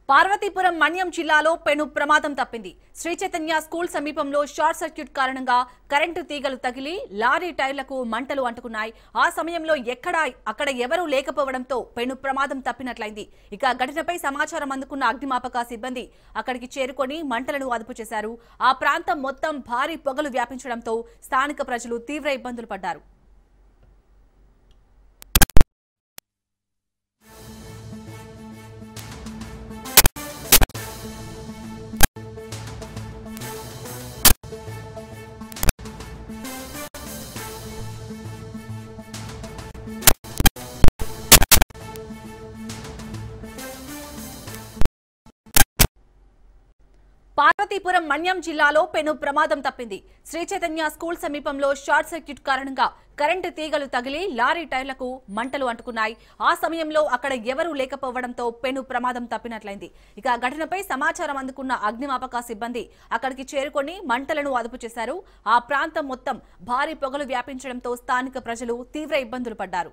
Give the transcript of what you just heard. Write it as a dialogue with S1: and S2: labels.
S1: పార్వతీపురం మన్యం జిల్లాలో పెను ప్రమాదం తప్పింది. శ్రీ చైతన్య స్కూల్ సమీపంలో షార్ట్ సర్క్యూట్ కారణంగా కరెంటు తీగలు తగిలి లారీ టైర్లకు మంటలు అంటుకున్నాయి. ఆ సమయంలో అక్కడ ఎవరూ లేకపోవడంతో పెను ప్రమాదం తప్పినట్లయింది. ఇక ఘటనపై సమాచారం అందుకున్న అగ్నిమాపక సిబ్బంది అక్కడికి చేరుకొని మంటలను అదుపు చేశారు. ఆ ప్రాంతం మొత్తం భారీ పొగలు వ్యాపించడంతో స్థానిక ప్రజలు తీవ్ర ఇబ్బందులు పడ్డారు. పార్వతీపురం మన్యం జిల్లాలో పెను ప్రమాదం తప్పింది. శ్రీ చైతన్య స్కూల్ సమీపంలో షార్ట్ సర్క్యూట్ కారణంగా కరెంటు తీగలు తగిలి లారీ టైర్లకు మంటలు అంటుకున్నాయి. ఆ సమయంలో అక్కడ ఎవరూ లేకపోవడంతో పెను ప్రమాదం తప్పినట్లయింది. ఇక ఘటనపై సమాచారం అందుకున్న అగ్నిమాపక సిబ్బంది అక్కడికి చేరుకొని మంటలను అదుపు చేశారు. ఆ ప్రాంతం మొత్తం భారీ పొగలు వ్యాపించడంతో స్థానిక ప్రజలు తీవ్ర ఇబ్బందులు పడ్డారు.